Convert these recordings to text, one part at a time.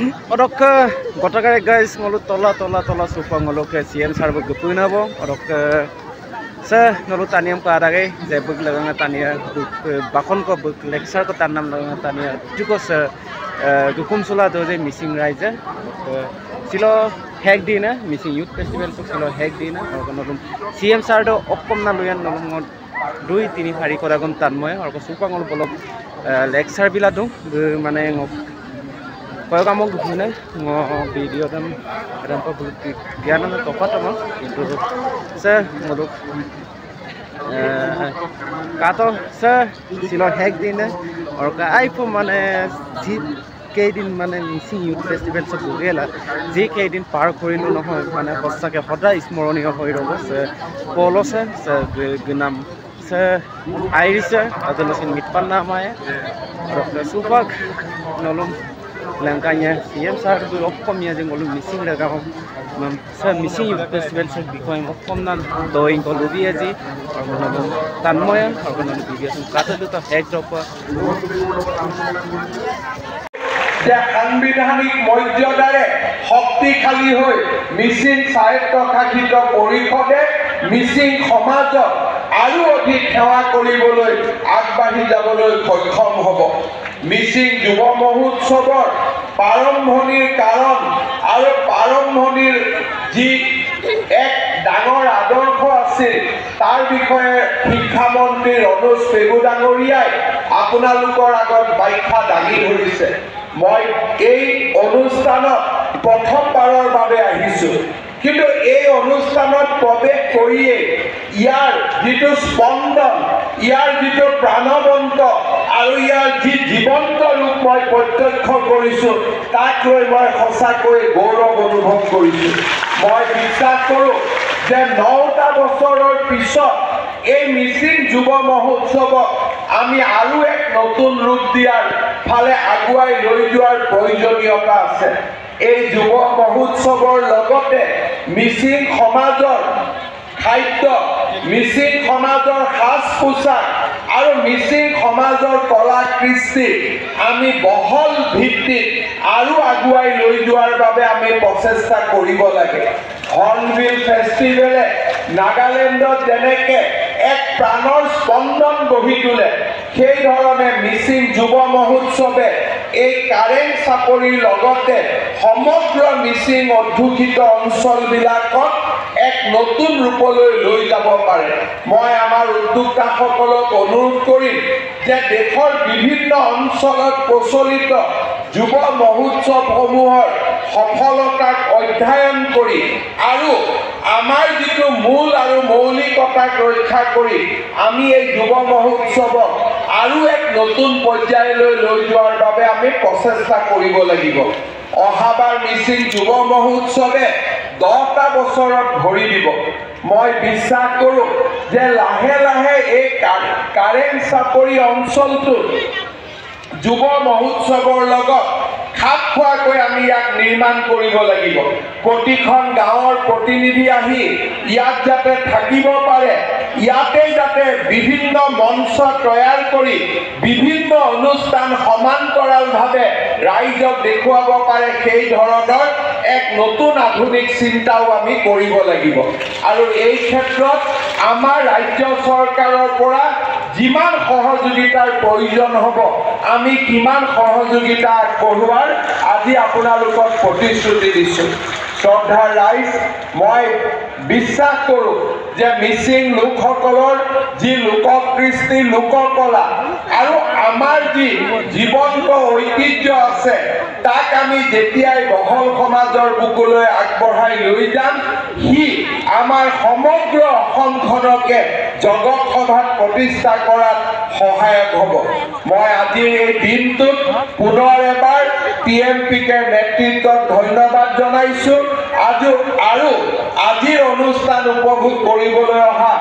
Orok gotagare guys ngolu tola supang ngolu ke CM sar bug punabo orok se ngolu taniam ka adage je bug laganga tania bakon ko bug lecture ko tanam laganga tania juko se gukum sula do je missing rise silo hack dina missing youth festival ko silo hack dina orok CM sar do opkom na luyan ngolu 2-3 hari koragon tanmoy orok supang ngolu bolok lecture bila do mane Kalau kamu gimana video dan rampa biar nanti topat ama itu saya nguruk kato saya silo hack dina or ka iPhone mana ji keidin mana missing youth festival sebugela ji keidin par korilo নহয় মানে বস্তাকে সদায় স্মৰণীয় হৈ ৰব পলো সে গনাম সে আইৰিছে আদলসিন মিটপান নামায় আৰু সুপাক নলম Langkahnya CM sar du opkom ya jeng olu missing daga mam sa missing youth festival sa bikoy opkom nan doing ko lubi aji tanmoya orgono video sun kata du ta hack drop যে সাংবিধানিক মৰ্যাদাৰে শক্তিশালী হৈ মিছিং স্বায়ত্তশাসিত পৰিষদে মিছিং সমাজক আৰু অধিক সেৱা কৰিবলৈ আগবাঢ়ি যাবলৈ সক্ষম হ'ব মিছিং যুৱ মহোৎসৱৰ প্ৰাৰম্ভণিৰ কাৰণ আৰু প্ৰাৰম্ভণিৰ যি এক ডাঙৰ আদৰ্শ আছিল তাৰ বিষয়ে শিক্ষামন্ত্ৰী ৰনোজ পেগু ডাঙৰীয়াই আপোনালোকৰ আগত ব্যাখ্যা দাঙি ধৰিছে মই এই অনুষ্ঠানত প্ৰথমবাৰৰ বাবে আহিছো কিন্তু এই অনুষ্ঠানত প্ৰৱেশ কৰিয়ে ইয়াৰ যিটো স্পন্দন ইয়াৰ যিটো প্ৰাণবন্ত আৰু ইয়াৰ যি জীৱন্ত ৰূপ মই প্ৰত্যক্ষ কৰিছো তাক লৈ মই সঁচাকৈ গৌৰৱ অনুভৱ কৰিছো মই বিশ্বাস কৰোঁ যে 9টা বছৰৰ পিছত এই মিছিং যুৱ মহোৎসৱক আমি আৰু এক নতুন ৰূপ দিয়াৰ ফালে আগুৱাই লৈ যোৱাৰ প্ৰয়োজনীয়তা আছে এই যুৱ মহোৎসৱৰ লগতে মিছিং সমাজৰ খাদ্য মিছিং সমাজৰ সাজ পোছাক আৰু মিছিং সমাজৰ কলা কৃষ্টি আমি বহল ভিত্তিত আৰু আগুৱাই লৈ যোৱাৰ বাবে আমি প্ৰচেষ্টা কৰিব লাগে হৰ্ণবিল ফেষ্টিভেলে নাগালেণ্ডত যেনেকে এক প্ৰাণৰ স্পন্দন গঢ়ি তোলে সেই ধৰণে মিছিং যুৱ মহোৎসৱে এই কাৰেং চাপৰিৰ লগতে সমগ্ৰ মিছিং অধ্যুষিত অঞ্চলবিলাকক এক নতুন ৰূপলৈ লৈ যাব পাৰে মই আমাৰ উদ্যোক্তাসকলক অনুৰোধ কৰিম যে দেশৰ বিভিন্ন অঞ্চলত প্ৰচলিত যুৱ মহোৎসৱসমূহৰ সফলতাক অধ্যয়ন কৰি আৰু আমাৰ যিটো মূল আৰু মৌলিকতাক ৰক্ষা কৰি আমি এই যুৱ মহোৎসৱক আৰু এক নতুন পৰ্যায়লৈ লৈ যোৱাৰ বাবে আমি প্ৰচেষ্টা কৰিব লাগিব অহাবাৰ মিছিং যুৱ মহোৎসৱে 10টা বছৰত ভৰি দিব মই বিশ্বাস কৰোঁ যে লাহে লাহে এই কাৰেং চাপৰি অঞ্চলটো যুৱ মহোৎসৱৰ লগত খাপ খোৱাকৈ আমি ইয়াক নিৰ্মাণ কৰিব লাগিব প্ৰতিখন গাঁৱৰ প্ৰতিনিধি আহি ইয়াত যাতে থাকিব পাৰে ইয়াতে যাতে বিভিন্ন মঞ্চ তৈয়াৰ কৰি বিভিন্ন অনুষ্ঠান সমান্তৰালভাৱে ৰাইজক দেখুৱাব পাৰে সেই ধৰণৰ এক নতুন আধুনিক চিন্তাও আমি কৰিব লাগিব আৰু এই ক্ষেত্ৰত আমাৰ ৰাজ্য চৰকাৰৰ পৰা যিমান সহযোগিতাৰ প্ৰয়োজন হ'ব আমি কিমান সহযোগিতা আগবঢ়োৱাৰ আজি আপোনালোকক প্ৰতিশ্ৰুতি দিছোঁ শ্ৰদ্ধাৰ ৰাইজ মই বিশ্বাস কৰোঁ যে মিছিং লোকসকলৰ যি লোককৃষ্টি লোককলা আৰু আমাৰ যি জীৱন্ত ঐতিহ্য আছে তাক আমি যেতিয়াই বহল সমাজৰ বুকুলৈ আগবঢ়াই লৈ যাম সি আমাৰ সমগ্ৰ অসমখনকে জগত সভাত প্ৰতিষ্ঠা কৰাত সহায়ক হ'ব মই আজিৰ এই দিনটোত পুনৰ এবাৰ PMPকে নেতৃত্বত ধন্যবাদ জনাইছোঁ আৰু আজিৰ অনুষ্ঠান উপভোগ কৰিবলৈ অহা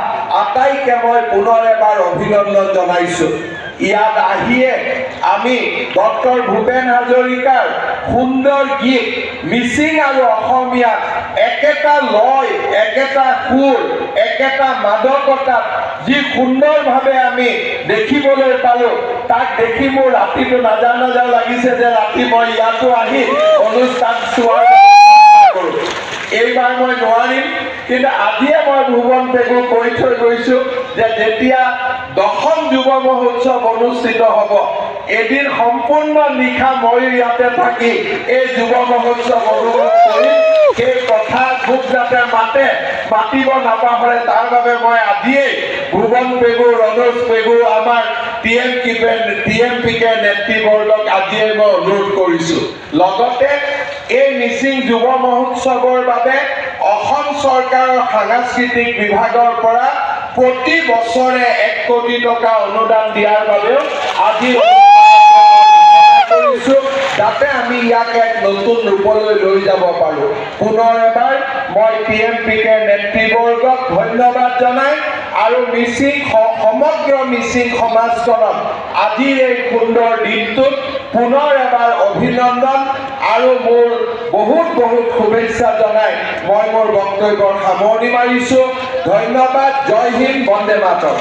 আটাইকে মই পুনৰ এবাৰ অভিনন্দন জনাইছোঁ ইয়াত আহিয়ে আমি ডক্টৰ ভূপেন হাজৰিকাৰ সুন্দৰ গীত মিছিং আৰু অসমীয়াত একেটা লয় একেটা সুৰ একেটা মাদকতাত যি সুন্দৰভাৱে আমি দেখিবলৈ পালোঁ তাক দেখি মোৰ ৰাতিটো নাযাওঁ লাগিছে যে ৰাতি মই ইয়াতো আহি অনুষ্ঠান চোৱাৰ কৰোঁ। এইবাৰ মই নোৱাৰিম, কিন্তু আজিয়ে মই ভুৱন পেগুক কৈ থৈ গৈছোঁ যে যেতিয়া 10ম যুৱ মহোৎসৱ অনুষ্ঠিত হ'ব, এদিন সম্পূৰ্ণ নিশা মই ইয়াতে থাকি এই যুৱ মহোৎসৱ অনুভৱ কৰিম। সেই কথা খুব যাতে মাতিব নাপাহৰে তাৰ বাবে মই আজিয়েই ভুৱন পেগু, ৰণোজ পেগু, আমাৰ TMPK নেতৃবৰ্গক আজিয়ে মই অনুৰোধ কৰিছোঁ। লগতে এই মিচিং যুৱ মহোৎসৱৰ বাবে অসম চৰকাৰৰ সাংস্কৃতিক বিভাগৰ পৰা প্ৰতি বছৰে 1 কোটি টকা অনুদান দিয়াৰ বাবেও আজি যাতে আমি ইয়াক এক নতুন ৰূপলৈ লৈ যাব পাৰোঁ। পুনৰ এবাৰ মই TMPK নেতৃবৰ্গক ধন্যবাদ জনাই আৰু সমগ্ৰ মিচিং সমাজখনক আজিৰ এই সুন্দৰ দিনটোত পুনৰ এবাৰ অভিনন্দন আৰু মোৰ বহুত শুভেচ্ছা জনাই মই মোৰ বক্তব্যৰ সামৰণি মাৰিছোঁ। ধন্যবাদ। জয় হিন্দ, বন্দে মাতৰম।